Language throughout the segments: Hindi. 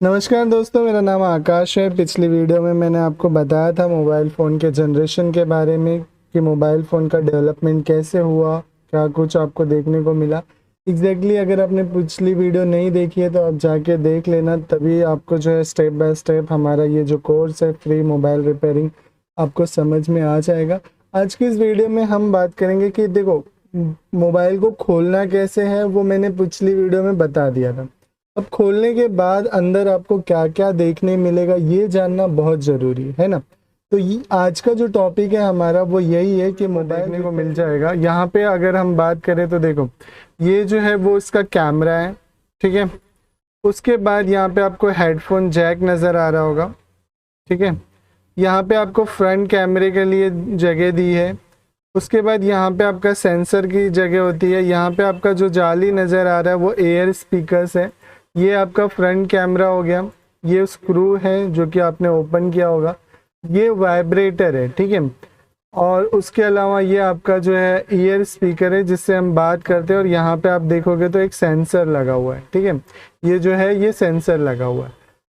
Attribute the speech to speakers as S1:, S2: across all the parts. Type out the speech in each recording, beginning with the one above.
S1: नमस्कार दोस्तों, मेरा नाम आकाश है। पिछली वीडियो में मैंने आपको बताया था मोबाइल फ़ोन के जनरेशन के बारे में कि मोबाइल फ़ोन का डेवलपमेंट कैसे हुआ, क्या कुछ आपको देखने को मिला। एग्जैक्टली अगर आपने पिछली वीडियो नहीं देखी है तो आप जाके देख लेना, तभी आपको जो है स्टेप बाय स्टेप हमारा ये जो कोर्स है फ्री मोबाइल रिपेयरिंग आपको समझ में आ जाएगा। आज की इस वीडियो में हम बात करेंगे कि देखो मोबाइल को खोलना कैसे है, वो मैंने पिछली वीडियो में बता दिया था। अब खोलने के बाद अंदर आपको क्या क्या देखने मिलेगा ये जानना बहुत ज़रूरी है ना। तो ये आज का जो टॉपिक है हमारा वो यही है कि मोबाइल देखने को मिल जाएगा। यहाँ पे अगर हम बात करें तो देखो ये जो है वो इसका कैमरा है, ठीक है। उसके बाद यहाँ पे आपको हेडफोन जैक नज़र आ रहा होगा, ठीक है। यहाँ पे आपको फ्रंट कैमरे के लिए जगह दी है। उसके बाद यहाँ पे आपका सेंसर की जगह होती है। यहाँ पे आपका जो जाली नज़र आ रहा है वो एयर स्पीकर्स है। ये आपका फ्रंट कैमरा हो गया। ये स्क्रू है जो कि आपने ओपन किया होगा। ये वाइब्रेटर है, ठीक है। और उसके अलावा ये आपका जो है ईयर स्पीकर है जिससे हम बात करते हैं। और यहाँ पे आप देखोगे तो एक सेंसर लगा हुआ है, ठीक है। ये जो है ये सेंसर लगा हुआ है।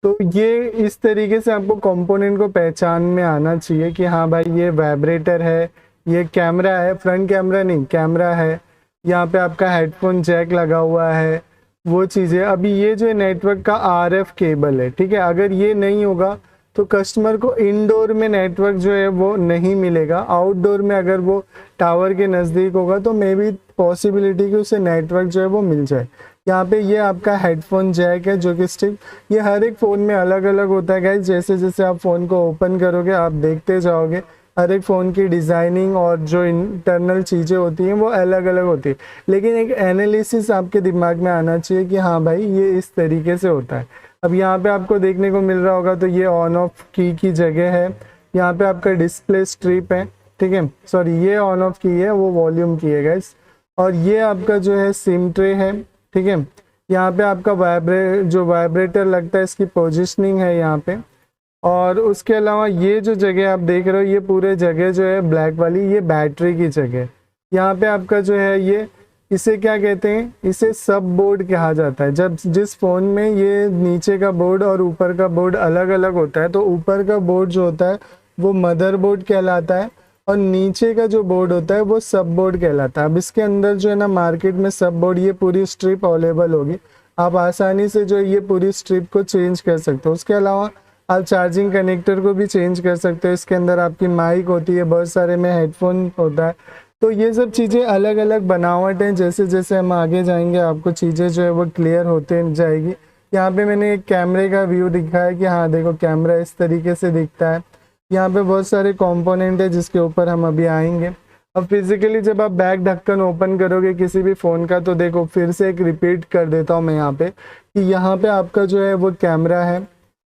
S1: तो ये इस तरीके से आपको कंपोनेंट को पहचान में आना चाहिए कि हाँ भाई ये वाइब्रेटर है, ये कैमरा है, फ्रंट कैमरा नहीं कैमरा है। यहाँ पे आपका हेडफोन जैक लगा हुआ है, वो चीज़ें। अभी ये जो नेटवर्क का आरएफ केबल है, ठीक है। अगर ये नहीं होगा तो कस्टमर को इनडोर में नेटवर्क जो है वो नहीं मिलेगा। आउटडोर में अगर वो टावर के नज़दीक होगा तो मे बी पॉसिबिलिटी कि उसे नेटवर्क जो है वो मिल जाए। यहाँ पे ये आपका हेडफोन जैक है जो कि स्टिक, ये हर एक फ़ोन में अलग अलग होता है गाइस। जैसे जैसे आप फ़ोन को ओपन करोगे आप देखते जाओगे हर एक फ़ोन की डिज़ाइनिंग और जो इंटरनल चीज़ें होती हैं वो अलग अलग होती है। लेकिन एक एनालिसिस आपके दिमाग में आना चाहिए कि हाँ भाई ये इस तरीके से होता है। अब यहाँ पे आपको देखने को मिल रहा होगा तो ये ऑन ऑफ की जगह है। यहाँ पे आपका डिस्प्ले स्ट्रिप है, ठीक है। सॉरी, ये ऑन ऑफ की है, वो वॉल्यूम की है गाइस। और ये आपका जो है सिम ट्रे है, ठीक है। यहाँ पे आपका वाइब्रेटर लगता है, इसकी पोजिशनिंग है यहाँ पे। और उसके अलावा ये जो जगह आप देख रहे हो ये पूरे जगह जो है ब्लैक वाली, ये बैटरी की जगह। यहाँ पे आपका जो है ये इसे क्या कहते हैं, इसे सब बोर्ड कहा जाता है। जब जिस फ़ोन में ये नीचे का बोर्ड और ऊपर का बोर्ड अलग अलग होता है तो ऊपर का बोर्ड जो होता है वो मदर बोर्ड कहलाता है और नीचे का जो बोर्ड होता है वो सब बोर्ड कहलाता है। अब इसके अंदर जो है ना मार्केट में सब बोर्ड ये पूरी स्ट्रिप अवेलेबल होगी। आप आसानी से जो ये पूरी स्ट्रिप को चेंज कर सकते हो। उसके अलावा आप चार्जिंग कनेक्टर को भी चेंज कर सकते हो। इसके अंदर आपकी माइक होती है, बहुत सारे में हेडफोन होता है। तो ये सब चीज़ें अलग अलग बनावट हैं। जैसे जैसे हम आगे जाएंगे आपको चीज़ें जो है वो क्लियर होते जाएगी। यहाँ पे मैंने एक कैमरे का व्यू दिखा है कि हाँ देखो कैमरा इस तरीके से दिखता है। यहाँ पे बहुत सारे कंपोनेंट है जिसके ऊपर हम अभी आएंगे। अब फिजिकली जब आप बैक ढक्कन ओपन करोगे किसी भी फ़ोन का तो देखो फिर से एक रिपीट कर देता हूँ मैं यहाँ पे कि यहाँ पे आपका जो है वो कैमरा है।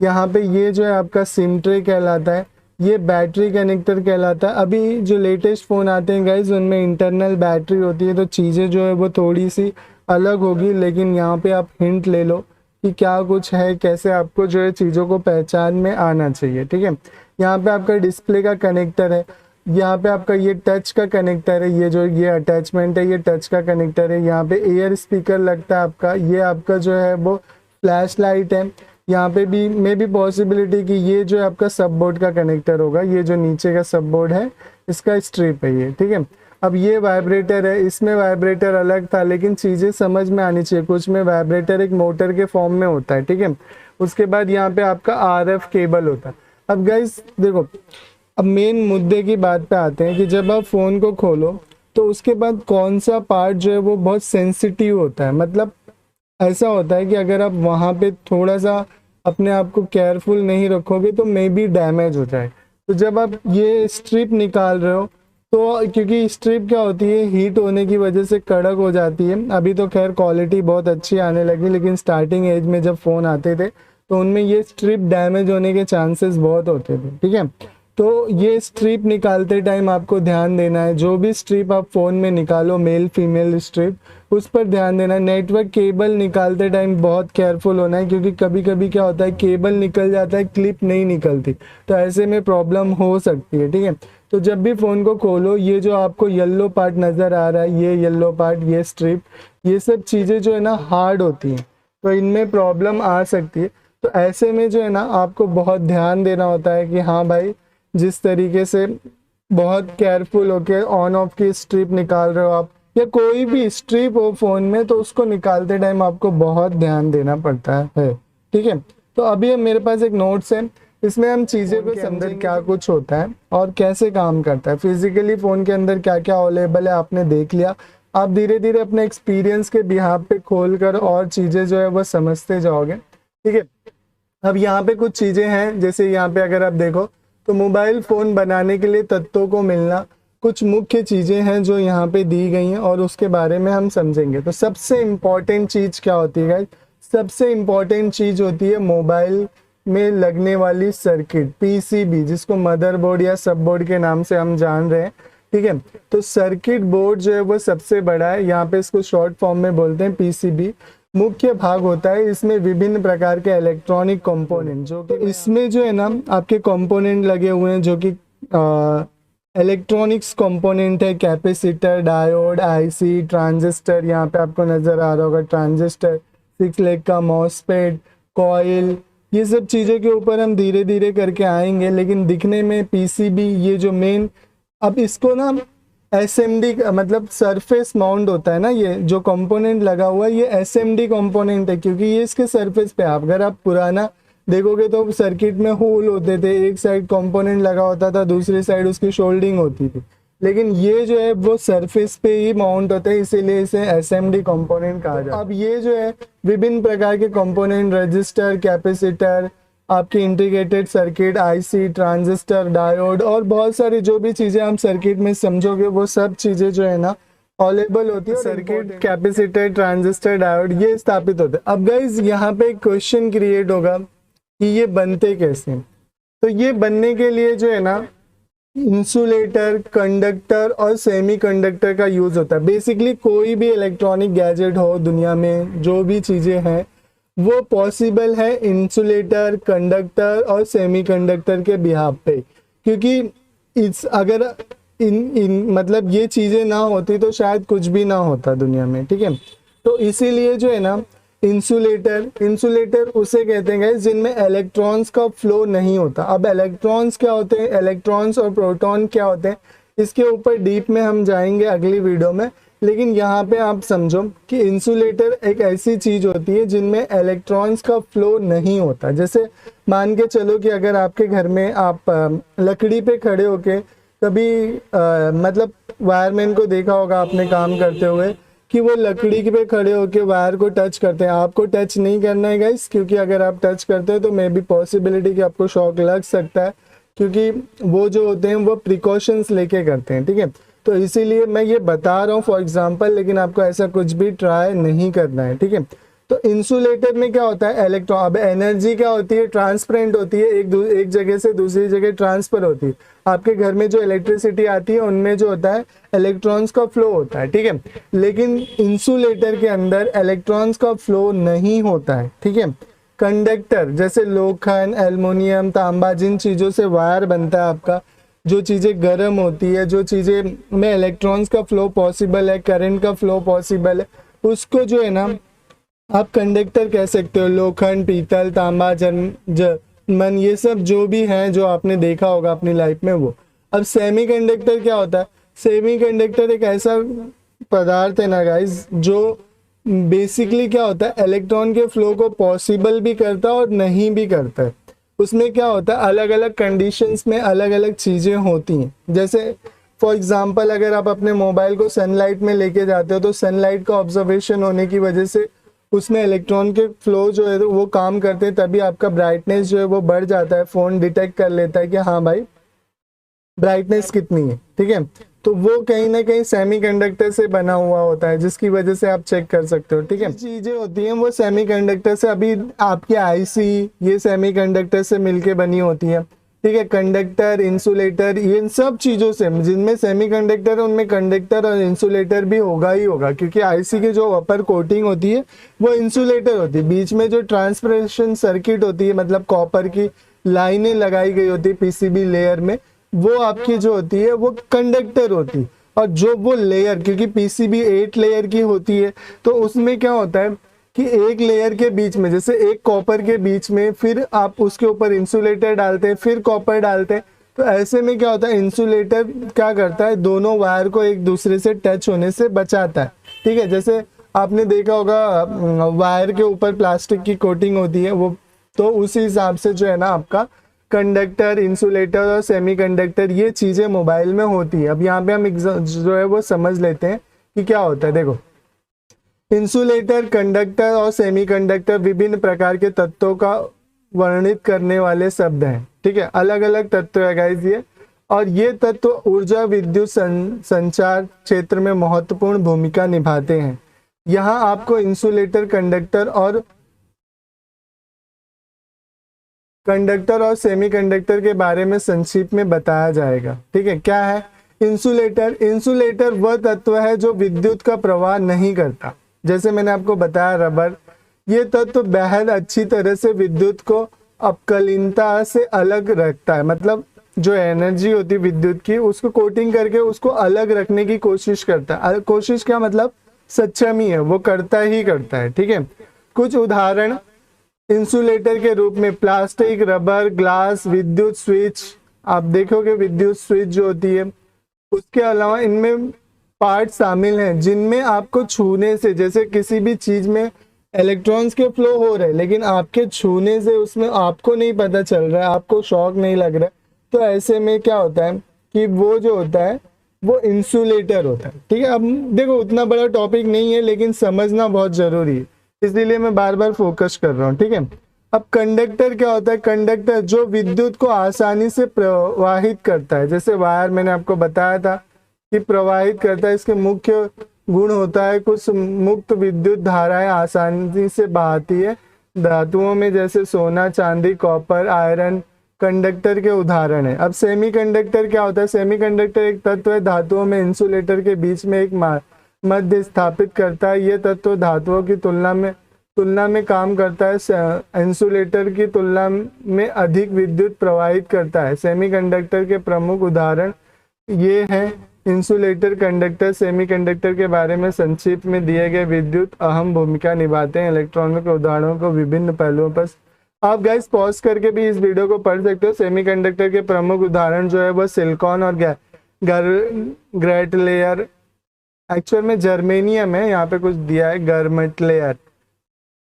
S1: यहाँ पे ये जो है आपका सिम ट्रे कहलाता है, ये बैटरी कनेक्टर कहलाता है। अभी जो लेटेस्ट फ़ोन आते हैं गाइज उनमें इंटरनल बैटरी होती है तो चीज़ें जो है वो थोड़ी सी अलग होगी। लेकिन यहाँ पे आप हिंट ले लो कि क्या कुछ है, कैसे आपको जो है चीज़ों को पहचान में आना चाहिए, ठीक है। यहाँ पे आपका डिस्प्ले का कनेक्टर है। यहाँ पे आपका ये टच का कनेक्टर है, ये जो ये अटैचमेंट है ये टच का कनेक्टर है। यहाँ पे एयर स्पीकर लगता है आपका, ये आपका जो है वो फ्लैश लाइट है। यहाँ पे भी मे भी पॉसिबिलिटी कि ये जो आपका सब बोर्ड का कनेक्टर होगा, ये जो नीचे का सब बोर्ड है इसका स्ट्रिप है ये, ठीक है। अब ये वाइब्रेटर है, इसमें वाइब्रेटर अलग था लेकिन चीज़ें समझ में आनी चाहिए। कुछ में वाइब्रेटर एक मोटर के फॉर्म में होता है, ठीक है। उसके बाद यहाँ पे आपका आरएफ केबल होता है। अब गाइस देखो, अब मेन मुद्दे की बात पे आते हैं कि जब आप फ़ोन को खोलो तो उसके बाद कौन सा पार्ट जो है वो बहुत सेंसिटिव होता है। मतलब ऐसा होता है कि अगर आप वहाँ पे थोड़ा सा अपने आप को केयरफुल नहीं रखोगे तो मे बी डैमेज हो जाए। तो जब आप ये स्ट्रिप निकाल रहे हो तो क्योंकि स्ट्रिप क्या होती है हीट होने की वजह से कड़क हो जाती है। अभी तो खैर क्वालिटी बहुत अच्छी आने लगी लेकिन स्टार्टिंग एज में जब फ़ोन आते थे तो उनमें ये स्ट्रिप डैमेज होने के चांसेस बहुत होते थे, ठीक है। तो ये स्ट्रिप निकालते टाइम आपको ध्यान देना है, जो भी स्ट्रिप आप फ़ोन में निकालो मेल फीमेल स्ट्रिप उस पर ध्यान देना है। नेटवर्क केबल निकालते टाइम बहुत केयरफुल होना है क्योंकि कभी कभी क्या होता है केबल निकल जाता है, क्लिप नहीं निकलती, तो ऐसे में प्रॉब्लम हो सकती है, ठीक है। तो जब भी फ़ोन को खोलो ये जो आपको येलो पार्ट नज़र आ रहा है, ये येलो पार्ट, ये स्ट्रिप, ये सब चीज़ें जो है ना हार्ड होती हैं तो इनमें प्रॉब्लम आ सकती है। तो ऐसे में जो है ना आपको बहुत ध्यान देना होता है कि हाँ भाई, जिस तरीके से बहुत केयरफुल होके ऑन ऑफ की स्ट्रिप निकाल रहे हो आप, या कोई भी स्ट्रिप हो फोन में, तो उसको निकालते टाइम आपको बहुत ध्यान देना पड़ता है। ठीक है, तो अभी मेरे पास एक नोट्स है, इसमें हम चीज़ें को समझें क्या कुछ होता है और कैसे काम करता है। फिजिकली फ़ोन के अंदर क्या क्या अवेलेबल है आपने देख लिया, आप धीरे धीरे अपने एक्सपीरियंस के बिहाफ पे खोल कर और चीज़ें जो है वो समझते जाओगे। ठीक है, अब यहाँ पे कुछ चीज़ें हैं, जैसे यहाँ पे अगर आप देखो तो मोबाइल फ़ोन बनाने के लिए तत्वों को मिलना, कुछ मुख्य चीज़ें हैं जो यहाँ पे दी गई हैं और उसके बारे में हम समझेंगे। तो सबसे इम्पॉर्टेंट चीज़ क्या होती है गाइस? सबसे इम्पॉर्टेंट चीज़ होती है मोबाइल में लगने वाली सर्किट, पीसीबी, जिसको मदरबोर्ड या सब बोर्ड के नाम से हम जान रहे हैं। ठीक है, तो सर्किट बोर्ड जो है वो सबसे बड़ा है, यहाँ पे इसको शॉर्ट फॉर्म में बोलते हैं पीसीबी। मुख्य भाग होता है, इसमें विभिन्न प्रकार के इलेक्ट्रॉनिक कंपोनेंट, जो कि इसमें जो है ना आपके कंपोनेंट लगे हुए हैं, जो कि इलेक्ट्रॉनिक्स कंपोनेंट है, कैपेसिटर, डायोड, आईसी, ट्रांजिस्टर, यहाँ पे आपको नजर आ रहा होगा ट्रांजिस्टर, 6 लेग का मॉसफेट, कॉइल, ये सब चीज़ों के ऊपर हम धीरे धीरे करके आएंगे। लेकिन दिखने में पीसीबी, ये जो मेन, अब इसको ना एसएमडी मतलब सरफेस माउंट होता है ना, ये जो कंपोनेंट लगा हुआ है ये एसएमडी कंपोनेंट है, क्योंकि ये इसके सरफेस पे, अगर आप पुराना देखोगे तो सर्किट में होल होते थे, एक साइड कंपोनेंट लगा होता था, दूसरी साइड उसकी शोल्डिंग होती थी, लेकिन ये जो है वो सरफेस पे ही माउंट होता है, इसीलिए इसे एसएमडी कंपोनेंट कहा जाता है। अब ये जो है विभिन्न प्रकार के कंपोनेंट, रजिस्टर, कैपेसिटर, आपकी integrated circuit, IC, transistor, diode और बहुत सारी जो भी चीज़ें हम सर्किट में समझोगे वो सब चीज़ें जो है ना अवेलेबल होती है। सर्किट, कैपेसिटर, ट्रांजिस्टर, डायोड ये स्थापित होते हैं। अब गाइज यहाँ पे एक क्वेश्चन क्रिएट होगा कि ये बनते कैसे। तो ये बनने के लिए जो है ना इंसुलेटर, कंडक्टर और सेमीकंडक्टर का यूज होता है। बेसिकली कोई भी इलेक्ट्रॉनिक गैजेट हो दुनिया में, जो भी चीज़ें हैं वो पॉसिबल है इंसुलेटर, कंडक्टर और सेमीकंडक्टर के बिहाफ पे, क्योंकि इस अगर इन मतलब ये चीज़ें ना होती तो शायद कुछ भी ना होता दुनिया में। ठीक है, तो इसीलिए जो है ना इंसुलेटर उसे कहते हैं गाइस जिनमें इलेक्ट्रॉन्स का फ्लो नहीं होता। अब इलेक्ट्रॉन्स क्या होते हैं, इलेक्ट्रॉन्स और प्रोटॉन क्या होते हैं, इसके ऊपर डीप में हम जाएंगे अगली वीडियो में। लेकिन यहाँ पे आप समझो कि इंसुलेटर एक ऐसी चीज होती है जिनमें इलेक्ट्रॉन्स का फ्लो नहीं होता। जैसे मान के चलो कि अगर आपके घर में आप लकड़ी पे खड़े होके कभी मतलब वायरमैन को देखा होगा आपने काम करते हुए कि वो लकड़ी पे खड़े होके वायर को टच करते हैं। आपको टच नहीं करना है गाइस, क्योंकि अगर आप टच करते हो तो मे बी पॉसिबिलिटी कि आपको शॉक लग सकता है, क्योंकि वो जो होते हैं वो प्रिकॉशंस लेके करते हैं। ठीक है, तो इसीलिए मैं ये बता रहा हूँ फॉर एग्जांपल, लेकिन आपको ऐसा कुछ भी ट्राई नहीं करना है। ठीक है, तो इंसुलेटर में क्या होता है, इलेक्ट्रॉन, अब एनर्जी क्या होती है, ट्रांसपेरेंट होती है, एक जगह से दूसरी जगह ट्रांसफर होती है। आपके घर में जो इलेक्ट्रिसिटी आती है उनमें जो होता है इलेक्ट्रॉन्स का फ्लो होता है। ठीक है, लेकिन इंसुलेटर के अंदर इलेक्ट्रॉन्स का फ्लो नहीं होता है। ठीक है, कंडक्टर जैसे लोखंड, एल्युमिनियम, तांबा, जिन चीज़ों से वायर बनता है आपका, जो चीज़ें गर्म होती है, जो चीज़ें में इलेक्ट्रॉन्स का फ्लो पॉसिबल है, करंट का फ्लो पॉसिबल है, उसको जो है ना आप कंडक्टर कह सकते हो। लोखंड, पीतल, तांबा, जर्मन, ये सब जो भी हैं जो आपने देखा होगा अपनी लाइफ में वो। अब सेमीकंडक्टर क्या होता है, सेमीकंडक्टर एक ऐसा पदार्थ है ना गाइस जो बेसिकली क्या होता है, इलेक्ट्रॉन के फ्लो को पॉसिबल भी करता है और नहीं भी करता है। उसमें क्या होता है, अलग अलग कंडीशंस में अलग अलग चीज़ें होती हैं। जैसे फॉर एग्जांपल अगर आप अपने मोबाइल को सनलाइट में लेके जाते हो तो सनलाइट का ऑब्जर्वेशन होने की वजह से उसमें इलेक्ट्रॉन के फ्लो जो है वो काम करते हैं, तभी आपका ब्राइटनेस जो है वो बढ़ जाता है। फ़ोन डिटेक्ट कर लेता है कि हाँ भाई ब्राइटनेस कितनी है। ठीक है, तो वो कहीं ना कहीं सेमीकंडक्टर से बना हुआ होता है, जिसकी वजह से आप चेक कर सकते हो। ठीक है, चीज़ें होती हैं वो सेमीकंडक्टर से, अभी आपकी आईसी ये सेमीकंडक्टर से मिलके बनी होती है। ठीक है, कंडक्टर, इंसुलेटर, इन सब चीज़ों से जिनमें सेमीकंडक्टर है उनमें कंडक्टर और इंसुलेटर भी होगा ही होगा, क्योंकि आईसी की जो अपर कोटिंग होती है वो इंसुलेटर होती है। बीच में जो ट्रांसपरेशन सर्किट होती है, मतलब कॉपर की लाइनें लगाई गई होती है पीसीबी लेयर में, वो आपकी जो होती है वो कंडक्टर होती है। और जो वो लेयर, क्योंकि पीसीबी 8 लेयर की होती है, तो उसमें क्या होता है कि एक लेयर के बीच में, जैसे एक कॉपर के बीच में फिर आप उसके ऊपर इंसुलेटर डालते हैं, फिर कॉपर डालते हैं, तो ऐसे में क्या होता है, इंसुलेटर क्या करता है, दोनों वायर को एक दूसरे से टच होने से बचाता है। ठीक है, जैसे आपने देखा होगा वायर के ऊपर प्लास्टिक की कोटिंग होती है, वो तो उसी हिसाब से जो है ना आपका कंडक्टर, इंसुलेटर और सेमीकंडक्टर ये चीजें मोबाइल में होती है। अब यहाँ पे हम जो है वो समझ लेते हैं कि क्या होता है। देखो, इंसुलेटर, कंडक्टर और सेमीकंडक्टर विभिन्न प्रकार के तत्वों का वर्णित करने वाले शब्द हैं। ठीक है, अलग अलग तत्व है गाइस ये, और ये तत्व ऊर्जा, विद्युत संचार क्षेत्र में महत्वपूर्ण भूमिका निभाते हैं। यहाँ आपको इंसुलेटर, कंडक्टर और सेमीकंडक्टर के बारे में संक्षिप्त में बताया जाएगा। ठीक है, क्या है इंसुलेटर वह तत्व है जो विद्युत का प्रवाह नहीं करता। जैसे मैंने आपको बताया रबर, ये तत्व बेहद अच्छी तरह से विद्युत को अपकलीनता से अलग रखता है, मतलब जो एनर्जी होती है विद्युत की उसको कोटिंग करके उसको अलग रखने की कोशिश करता है। कोशिश क्या मतलब, सक्षम ही है, वो करता ही करता है। ठीक है, कुछ उदाहरण इंसुलेटर के रूप में प्लास्टिक, रबर, ग्लास, विद्युत स्विच, आप देखोगे विद्युत स्विच जो होती है। उसके अलावा इनमें पार्ट शामिल हैं जिनमें आपको छूने से, जैसे किसी भी चीज में इलेक्ट्रॉन्स के फ्लो हो रहे हैं लेकिन आपके छूने से उसमें आपको नहीं पता चल रहा है, आपको शॉक नहीं लग रहा है, तो ऐसे में क्या होता है कि वो जो होता है वो इंसुलेटर होता है। ठीक है, अब देखो उतना बड़ा टॉपिक नहीं है लेकिन समझना बहुत जरूरी है, इसलिए मैं बार बार फोकस कर रहा हूँ। ठीक है, अब कंडक्टर क्या होता है, कंडक्टर जो विद्युत को आसानी से प्रवाहित करता है, जैसे वायर मैंने आपको बताया था कि प्रवाहित करता है। इसके मुख्य गुण होता है कुछ मुक्त विद्युत धाराएं आसानी से बहाती है। धातुओं में जैसे सोना, चांदी, कॉपर, आयरन कंडक्टर के उदाहरण है। अब सेमीकंडक्टर क्या होता है, सेमीकंडक्टर एक तत्व है धातुओं में इंसुलेटर के बीच में एक मध्य स्थापित करता है। यह तत्व धातुओं की तुलना में काम करता है, इंसुलेटर की तुलना में अधिक विद्युत प्रवाहित करता है। सेमीकंडक्टर के प्रमुख उदाहरण ये हैं। इंसुलेटर, कंडक्टर, सेमीकंडक्टर के बारे में संक्षिप्त में दिए गए विद्युत अहम भूमिका निभाते हैं। इलेक्ट्रॉनों के उदाहरणों को विभिन्न पहलुओं पर आप गाइस पॉज करके भी इस वीडियो को पढ़ सकते हो। सेमीकंडक्टर के प्रमुख उदाहरण जो है वो सिलिकॉन और ग्रेट लेयर, एक्चुअल में जर्मेनियम है, यहाँ पे कुछ दिया है गर्मेट लेयर।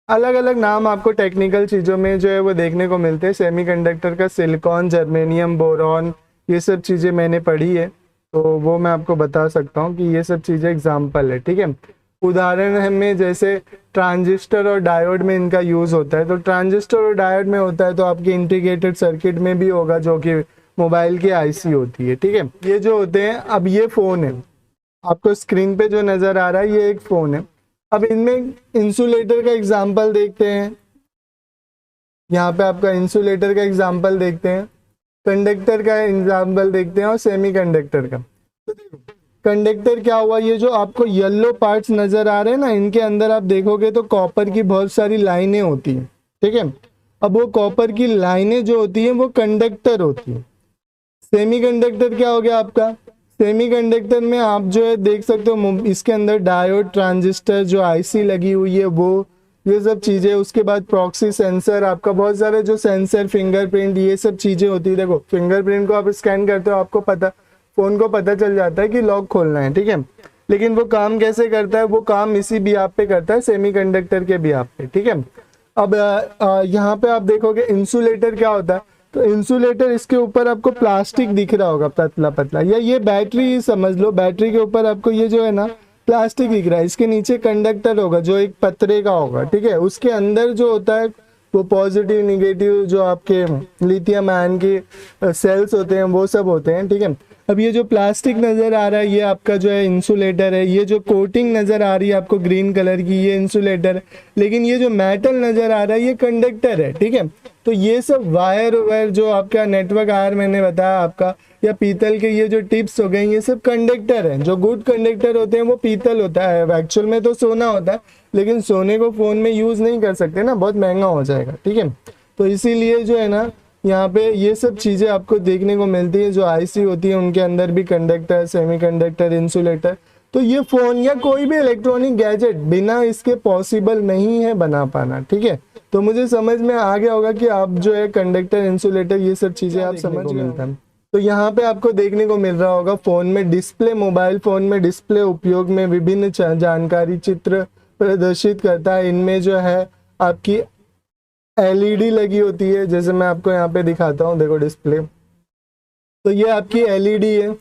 S1: अलग अलग नाम आपको टेक्निकल चीज़ों में जो है वो देखने को मिलते हैं। सेमीकंडक्टर का सिलिकॉन, जर्मेनियम, बोरॉन, ये सब चीज़ें मैंने पढ़ी है तो वो मैं आपको बता सकता हूँ कि ये सब चीज़ें एग्जाम्पल है। ठीक है, उदाहरण में जैसे ट्रांजिस्टर और डायोड में इनका यूज़ होता है। तो ट्रांजिस्टर और डायोड में होता है तो आपके इंटीग्रेटेड सर्किट में भी होगा जो कि मोबाइल की आईसी होती है। ठीक है, ये जो होते हैं, अब ये फ़ोन है, आपको स्क्रीन पे जो नज़र आ रहा है ये एक फ़ोन है। अब इनमें इंसुलेटर का एग्जाम्पल देखते हैं, यहाँ पे आपका इंसुलेटर का एग्जाम्पल देखते हैं, कंडक्टर का एग्जाम्पल देखते हैं और सेमीकंडक्टर का। तो कंडक्टर क्या हुआ, ये जो आपको येलो पार्ट्स नजर आ रहे हैं ना, इनके अंदर आप देखोगे तो कॉपर की बहुत सारी लाइनें होती हैं। ठीक है, अब वो कॉपर की लाइनें जो होती हैं वो कंडक्टर होती है। सेमीकंडक्टर क्या हो गया आपका, सेमीकंडक्टर में आप जो है देख सकते हो इसके अंदर डायोड, ट्रांजिस्टर, जो आईसी लगी हुई है वो, ये सब चीजें। उसके बाद प्रॉक्सी सेंसर, आपका बहुत सारे जो सेंसर, फिंगरप्रिंट, ये सब चीजें होती है। देखो फिंगरप्रिंट को आप स्कैन करते हो, आपको फोन को पता चल जाता है कि लॉक खोलना है। ठीक है, लेकिन वो काम कैसे करता है, वो काम इसी बिहाफ पे करता है, सेमीकंडक्टर के बिहाफ पे। ठीक है, अब यहाँ पे आप देखोगे इंसुलेटर क्या होता है, तो इंसुलेटर इसके ऊपर आपको प्लास्टिक दिख रहा होगा पतला पतला, या ये बैटरी समझ लो, बैटरी के ऊपर आपको ये जो है ना प्लास्टिक दिख रहा है, इसके नीचे कंडक्टर होगा जो एक पतरे का होगा। ठीक है, उसके अंदर जो होता है वो पॉजिटिव, निगेटिव, जो आपके लिथियम आयन के सेल्स होते हैं वो सब होते हैं। ठीक है, अब ये जो प्लास्टिक नज़र आ रहा है ये आपका जो है इंसुलेटर है। ये जो कोटिंग नज़र आ रही है आपको ग्रीन कलर की, ये इंसुलेटर है। लेकिन ये जो मेटल नज़र आ रहा है ये कंडक्टर है। ठीक है, तो ये सब वायर जो आपका नेटवर्क आयर मैंने बताया आपका, या पीतल के ये जो टिप्स हो गए, ये सब कंडक्टर हैं। जो गुड कंडक्टर होते हैं वो पीतल होता है, एक्चुअल में तो सोना होता है, लेकिन सोने को फ़ोन में यूज़ नहीं कर सकते ना, बहुत महंगा हो जाएगा। ठीक है, तो इसीलिए जो है ना यहाँ पे ये सब चीज़ें आपको देखने को मिलती है। जो आईसी होती है उनके अंदर भी कंडक्टर, सेमीकंडक्टर, इंसुलेटर, तो ये फ़ोन या कोई भी इलेक्ट्रॉनिक गैजेट बिना इसके पॉसिबल नहीं है बना पाना, ठीक है। तो मुझे समझ में आ गया होगा कि आप जो है कंडक्टर, इंसुलेटर, ये सब चीज़ें आप समझ गए। तो यहाँ पे आपको देखने को मिल रहा होगा फ़ोन में डिस्प्ले, मोबाइल फ़ोन में डिस्प्ले उपयोग में विभिन्न जानकारी चित्र प्रदर्शित करता है। इनमें जो है आपकी एलईडी लगी होती है, जैसे मैं आपको यहाँ पे दिखाता हूँ, देखो डिस्प्ले, तो ये आपकी एलईडी है।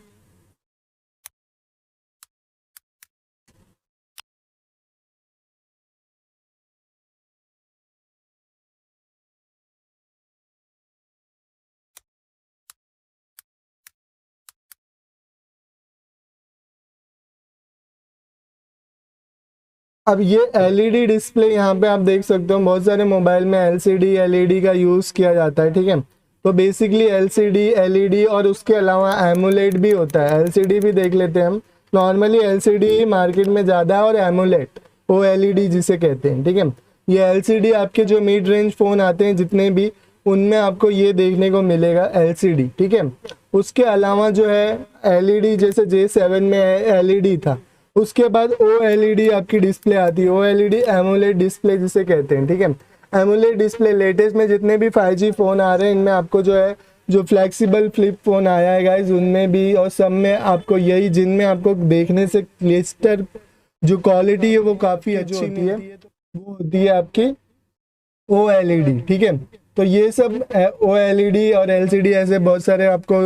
S1: अब ये एलईडी डिस्प्ले यहाँ पे आप देख सकते हो, बहुत सारे मोबाइल में एलसीडी एलईडी का यूज़ किया जाता है, ठीक है। तो बेसिकली एलसीडी एलईडी और उसके अलावा एमोलेड भी होता है। एलसीडी भी देख लेते हैं हम। नॉर्मली एलसीडी मार्केट में ज़्यादा है और एमोलेड ओएलईडी जिसे कहते हैं, ठीक है। ये एलसीडी आपके जो मिड रेंज फ़ोन आते हैं जितने भी, उनमें आपको ये देखने को मिलेगा एलसीडी, ठीक है। उसके अलावा जो है एलईडी, जैसे J7 में एलईडी था, उसके बाद ओएलईडी आपकी डिस्प्ले आती है। ओएलईडी एमोलेड डिस्प्ले जिसे कहते हैं, ठीक है। एमोलेड डिस्प्ले लेटेस्ट में जितने भी 5G फ़ोन आ रहे हैं, इनमें आपको जो है जो फ्लेक्सिबल फ्लिप फ़ोन आया है गाइज, उनमें भी और सब में आपको यही, जिनमें आपको देखने से क्लिस्टर जो क्वालिटी है वो काफ़ी अच्छी होती है, वो होती है आपकी ओएलईडी, ठीक है। तो ये सब ओएलईडी और एलसीडी ऐसे बहुत सारे आपको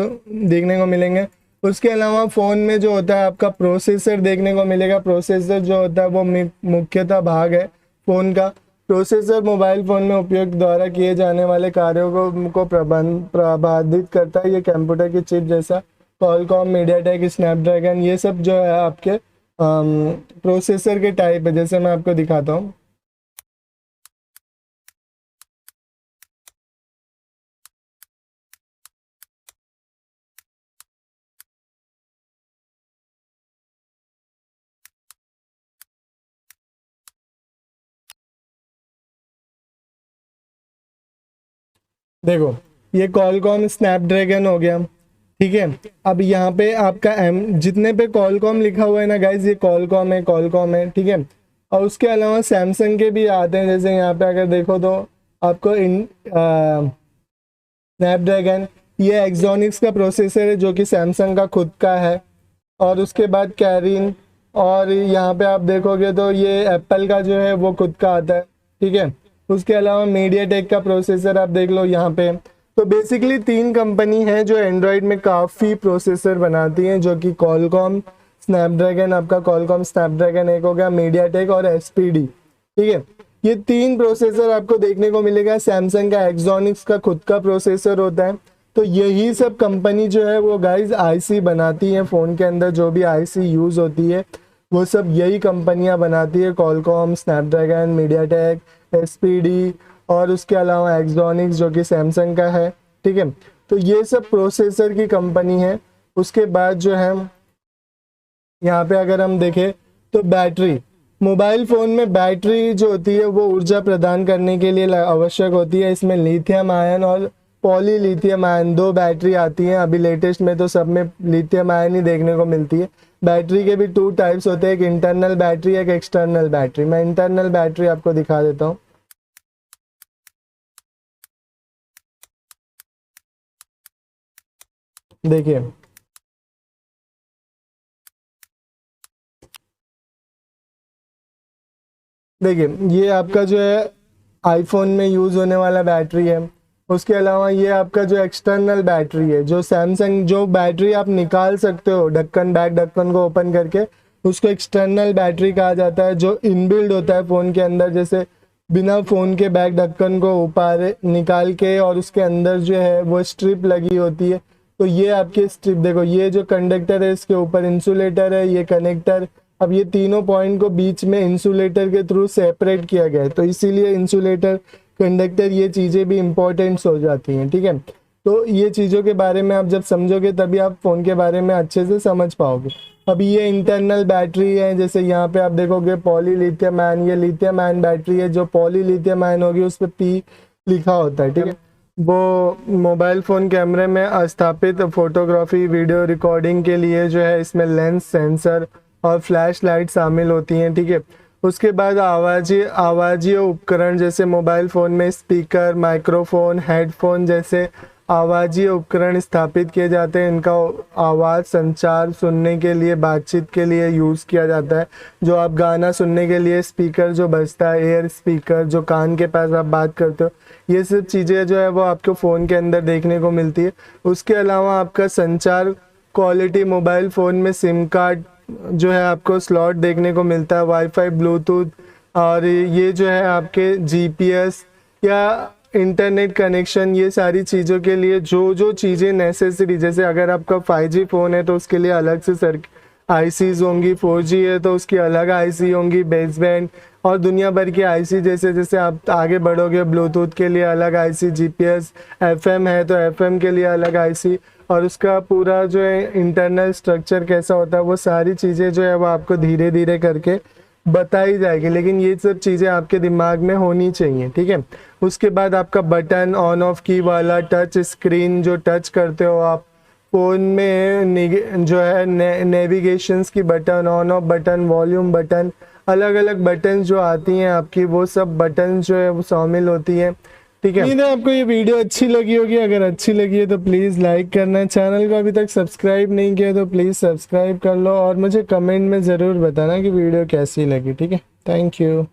S1: देखने को मिलेंगे। उसके अलावा फ़ोन में जो होता है आपका प्रोसेसर देखने को मिलेगा। प्रोसेसर जो होता है वो मुख्यतः भाग है फ़ोन का। प्रोसेसर मोबाइल फ़ोन में उपयोग द्वारा किए जाने वाले कार्यों को प्रभावित करता है। ये कंप्यूटर की चिप जैसा क्वालकॉम, मीडियाटेक, स्नैपड्रैगन, ये सब जो है आपके प्रोसेसर के टाइप है। जैसे मैं आपको दिखाता हूँ, देखो ये क्वालकॉम स्नैपड्रैगन हो गया, ठीक है। अब यहाँ पे आपका जितने पे क्वालकॉम लिखा हुआ है ना गाइज, ये क्वालकॉम है, ठीक है। और उसके अलावा सैमसंग के भी आते हैं, जैसे यहाँ पे अगर देखो तो आपको स्नैपड्रैगन, ये एक्सोनिक्स का प्रोसेसर है जो कि सैमसंग का खुद का है। और उसके बाद कैरिन, और यहाँ पे आप देखोगे तो ये एप्पल का जो है वो खुद का आता है, ठीक है। उसके अलावा मीडियाटेक का प्रोसेसर आप देख लो यहाँ पे। तो बेसिकली 3 कंपनी है जो एंड्रॉयड में काफ़ी प्रोसेसर बनाती हैं, जो कि क्वालकॉम स्नैपड्रैगन, आपका क्वालकॉम स्नैपड्रैगन एक हो गया, मीडियाटेक और एसपीडी, ठीक है। ये 3 प्रोसेसर आपको देखने को मिलेगा। सैमसंग का एक्सोनिक्स का खुद का प्रोसेसर होता है। तो यही सब कंपनी जो है वो गाइज आईसी बनाती है फ़ोन के अंदर, जो भी आईसी यूज़ होती है वो सब यही कंपनियां बनाती है। क्वालकॉम, स्नैपड्रैगन, मीडियाटेक, एसपीडी और उसके अलावा एक्सोनिक्स जो कि सैमसंग का है, ठीक है। तो ये सब प्रोसेसर की कंपनी है। उसके बाद जो है यहाँ पे अगर हम देखें तो बैटरी, मोबाइल फ़ोन में बैटरी जो होती है वो ऊर्जा प्रदान करने के लिए आवश्यक होती है। इसमें लिथियम आयन और पॉली लिथियम आयन 2 बैटरी आती हैं। अभी लेटेस्ट में तो सब में लिथियम आयन ही देखने को मिलती है। बैटरी के भी 2 टाइप्स होते हैं, एक इंटरनल बैटरी, एक एक्सटर्नल बैटरी। मैं इंटरनल बैटरी आपको दिखा देता हूँ। देखिए ये आपका जो है आईफोन में यूज़ होने वाला बैटरी है। उसके अलावा ये आपका जो एक्सटर्नल बैटरी है, जो सैमसंग, जो बैटरी आप निकाल सकते हो ढक्कन, बैक ढक्कन को ओपन करके, उसको एक्सटर्नल बैटरी कहा जाता है। जो इनबिल्ड होता है फ़ोन के अंदर, जैसे बिना फ़ोन के बैक ढक्कन को ऊपर निकाल के और उसके अंदर जो है वो स्ट्रिप लगी होती है। तो ये आपकी स्ट्रिप, देखो ये जो कंडक्टर है इसके ऊपर इंसुलेटर है, ये कनेक्टर। अब ये तीनों पॉइंट को बीच में इंसुलेटर के थ्रू सेपरेट किया गया है, तो इसीलिए इंसुलेटर, कंडक्टर, ये चीज़ें भी इम्पोर्टेंट्स हो जाती हैं, ठीक है। तो ये चीज़ों के बारे में आप जब समझोगे तभी आप फ़ोन के बारे में अच्छे से समझ पाओगे। अभी ये इंटरनल बैटरी है, जैसे यहाँ पे आप देखोगे पॉली लिथियम आयन, ये लिथियम आयन बैटरी है। जो पॉली लिथियम आयन होगी उस पर पी लिखा होता है, ठीक है। वो मोबाइल फ़ोन कैमरे में स्थापित फोटोग्राफी, वीडियो रिकॉर्डिंग के लिए जो है इसमें लेंस, सेंसर और फ्लैश लाइट शामिल होती हैं, ठीक है। उसके बाद आवाज़ी उपकरण जैसे मोबाइल फ़ोन में स्पीकर, माइक्रोफोन, हेडफोन जैसे आवाज़ी उपकरण स्थापित किए जाते हैं। इनका आवाज़ संचार, सुनने के लिए, बातचीत के लिए यूज़ किया जाता है। जो आप गाना सुनने के लिए स्पीकर जो बजता है, एयर स्पीकर जो कान के पास आप बात करते हो, ये सब चीज़ें जो है वो आपको फ़ोन के अंदर देखने को मिलती है। उसके अलावा आपका संचार क्वालिटी, मोबाइल फ़ोन में सिम कार्ड जो है आपको स्लॉट देखने को मिलता है, वाईफाई, ब्लूटूथ, और ये जो है आपके जीपीएस या इंटरनेट कनेक्शन, ये सारी चीज़ों के लिए जो चीज़ें नेसेसरी, जैसे अगर आपका 5G फ़ोन है तो उसके लिए अलग से आईसीज होंगी, 4G है तो उसकी अलग आईसी होंगी, बेसबैंड और दुनिया भर की आईसी। जैसे जैसे आप आगे बढ़ोगे, ब्लूटूथ के लिए अलग आईसी, जीपीएस, एफएम है तो एफएम के लिए अलग आईसी, और उसका पूरा जो है इंटरनल स्ट्रक्चर कैसा होता है, वो सारी चीज़ें जो है वो आपको धीरे धीरे करके बताई जाएगी, लेकिन ये सब चीज़ें आपके दिमाग में होनी चाहिए, ठीक है। उसके बाद आपका बटन, ऑन ऑफ की वाला टच स्क्रीन जो टच करते हो आप फ़ोन में, जो है नेविगेशंस की button, on off button, volume button, अलग अलग बटन जो आती हैं आपकी, वो सब बटन जो है वो शामिल होती हैं, ठीक है। उम्मीद है आपको ये वीडियो अच्छी लगी होगी। अगर अच्छी लगी है तो प्लीज़ लाइक करना, चैनल को अभी तक सब्सक्राइब नहीं किया तो प्लीज़ सब्सक्राइब कर लो, और मुझे कमेंट में ज़रूर बताना कि वीडियो कैसी लगी, ठीक है। Thank you.